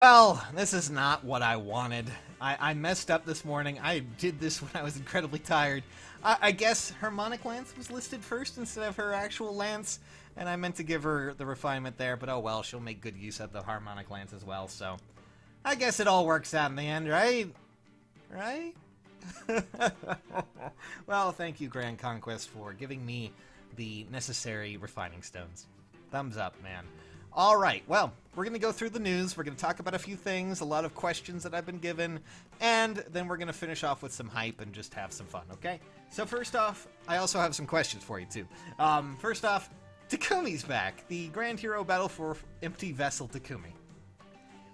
Well, this is not what I wanted. I messed up this morning. I did this when I was incredibly tired. I guess Harmonic Lance was listed first instead of her actual lance, and I meant to give her the refinement there, but oh well, she'll make good use of the Harmonic Lance as well, so I guess it all works out in the end, right? Right? Well, thank you, Grand Conquest, for giving me the necessary refining stones. Thumbs up, man. Alright, well, we're going to go through the news, we're going to talk about a few things, a lot of questions that I've been given, and then we're going to finish off with some hype and just have some fun, okay? So first off, I also have some questions for you, too. First off, Takumi's back, the Grand Hero Battle for Empty Vessel Takumi.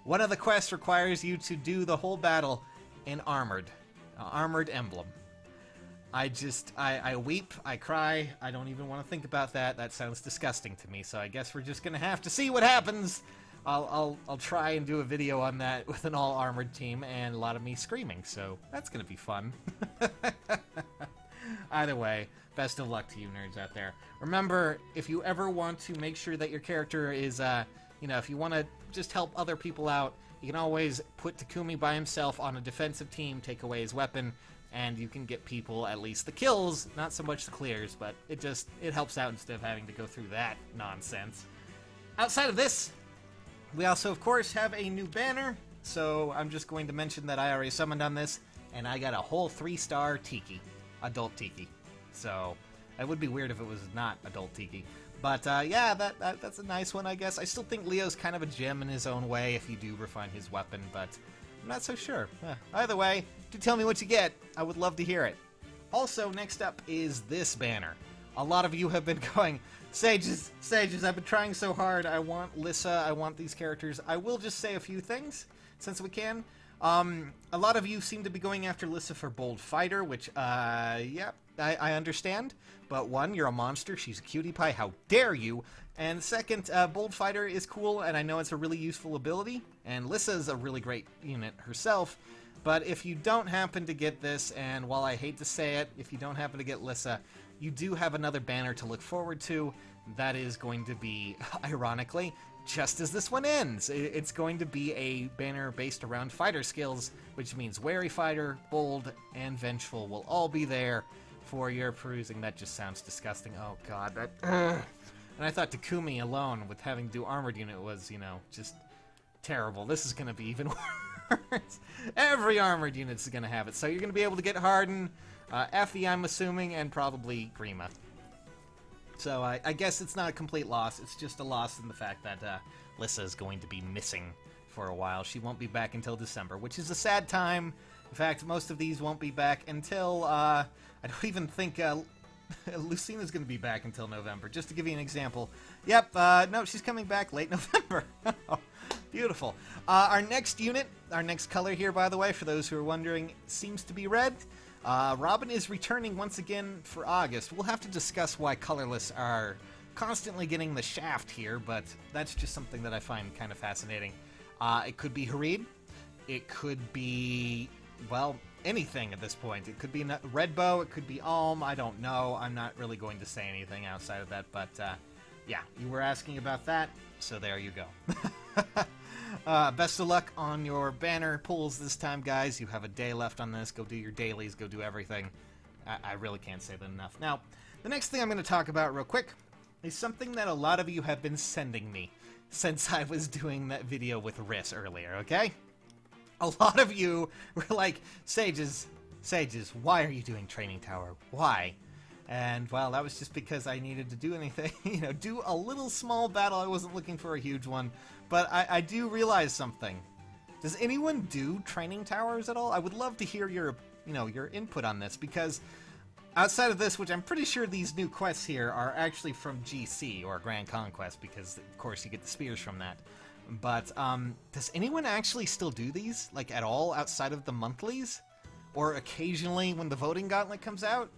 One of the quests requires you to do the whole battle in armored emblem. I weep, I cry, I don't even want to think about that. That sounds disgusting to me, so I guess we're just gonna have to see what happens. I'll try and do a video on that with an all-armored team and a lot of me screaming, so that's gonna be fun. Either way, best of luck to you nerds out there. Remember, if you ever want to make sure that your character is, if you want to just help other people out, you can always put Takumi by himself on a defensive team, take away his weapon, and you can get people at least the kills, not so much the clears, but it helps out instead of having to go through that nonsense. Outside of this, we also, of course, have a new banner, so I'm just going to mention that I already summoned on this, and I got a whole 3-star Tiki, adult Tiki. So, it would be weird if it was not adult Tiki. But, yeah, that's a nice one, I guess. I still think Leo's kind of a gem in his own way if you do refine his weapon, but I'm not so sure. Either way, do tell me what you get. I would love to hear it. Also, next up is this banner. A lot of you have been going, Sages, I've been trying so hard. I want Lissa, I want these characters. I will just say a few things, since we can. A lot of you seem to be going after Lissa for Bold Fighter, which, yeah, I understand. But one, you're a monster, she's a cutie pie, how dare you? And second, Bold Fighter is cool, and I know it's a really useful ability, and Lissa's a really great unit herself, but if you don't happen to get this, and while I hate to say it, if you don't happen to get Lissa, you do have another banner to look forward to. That is going to be, ironically, just as this one ends. It's going to be a banner based around fighter skills, which means Wary Fighter, Bold, and Vengeful will all be there for your perusing. That just sounds disgusting. Oh god, that... And I thought Takumi alone, with having to do armored unit, was, just terrible. This is going to be even worse. Every armored unit's going to have it. So you're going to be able to get Harden, Effie, I'm assuming, and probably Grima. So I guess it's not a complete loss. It's just a loss in the fact that Lissa is going to be missing for a while. She won't be back until December, which is a sad time. In fact, most of these won't be back until, I don't even think... Lucina's going to be back until November, just to give you an example. Yep, no, she's coming back late November. Beautiful. Our next unit, our next color here, by the way, for those who are wondering, seems to be red. Robin is returning once again for August. We'll have to discuss why colorless are constantly getting the shaft here, but that's just something that I find kind of fascinating. It could be Harid. It could be, well, anything at this point. It could be Red Bow, it could be Alm, I don't know. I'm not really going to say anything outside of that, but yeah, you were asking about that, so there you go. Best of luck on your banner pulls this time, guys. You have a day left on this. Go do your dailies, go do everything. I really can't say that enough. Now, the next thing I'm going to talk about real quick is something that a lot of you have been sending me since I was doing that video with Riss earlier, okay? A lot of you were like, Sages, why are you doing Training Tower? Why? And, well, that was just because I needed to do anything, do a little small battle. I wasn't looking for a huge one. But I do realize something. Does anyone do Training Towers at all? I would love to hear your input on this, because outside of this, which I'm pretty sure these new quests here are actually from GC, or Grand Conquest, because, of course, you get the spears from that. But, does anyone actually still do these, like, at all, outside of the monthlies? Or occasionally when the voting gauntlet comes out?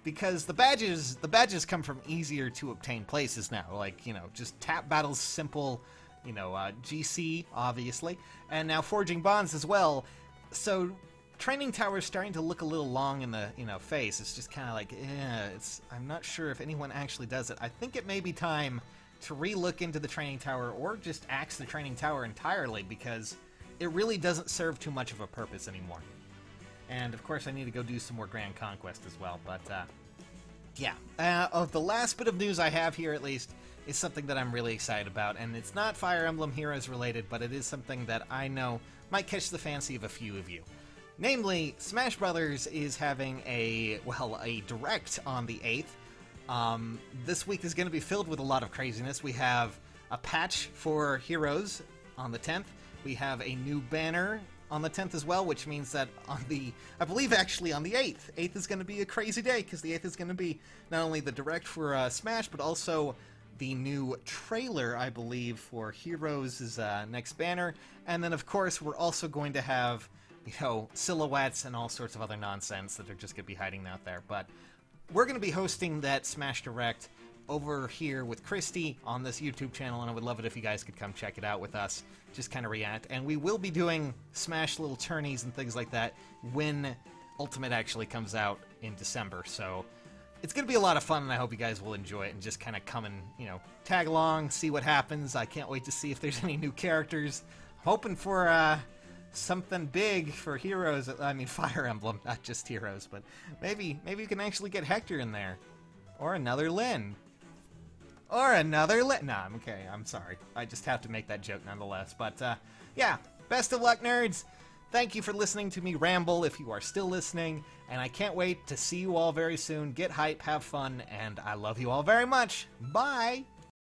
Because the badges come from easier to obtain places now, like, just tap battles, simple, GC, obviously, and now Forging Bonds as well. So, Training Tower is starting to look a little long in the, face. It's just kind of like, I'm not sure if anyone actually does it. I think it may be time to re-look into the training tower or just axe the training tower entirely, because it really doesn't serve too much of a purpose anymore. And of course I need to go do some more Grand Conquest as well, but yeah. The last bit of news I have here, at least, is something that I'm really excited about, and it's not Fire Emblem Heroes related, but it is something that I know might catch the fancy of a few of you. Namely, Smash Brothers is having a direct on the 8th. This week is going to be filled with a lot of craziness. We have a patch for Heroes on the 10th. We have a new banner on the 10th as well, which means that on the, I believe actually on the 8th. 8th is going to be a crazy day, because the 8th is going to be not only the direct for Smash, but also the new trailer, I believe, for Heroes' next banner. And then, of course, we're also going to have, you know, silhouettes and all sorts of other nonsense that are just going to be hiding out there. But we're going to be hosting that Smash Direct over here with Christy on this YouTube channel, and I would love it if you guys could come check it out with us, just kind of react. And we will be doing Smash little tourneys and things like that when Ultimate actually comes out in December. So it's going to be a lot of fun, and I hope you guys will enjoy it and just kind of come and, you know, tag along, see what happens. I can't wait to see if there's any new characters. I'm hoping for something big for Heroes. I mean, Fire Emblem, not just Heroes, but maybe you can actually get Hector in there. Or another Lyn. Or another Lyn. Nah, I'm okay. I'm sorry. I just have to make that joke nonetheless. But, yeah. Best of luck, nerds. Thank you for listening to me ramble, if you are still listening. And I can't wait to see you all very soon. Get hype, have fun, and I love you all very much. Bye!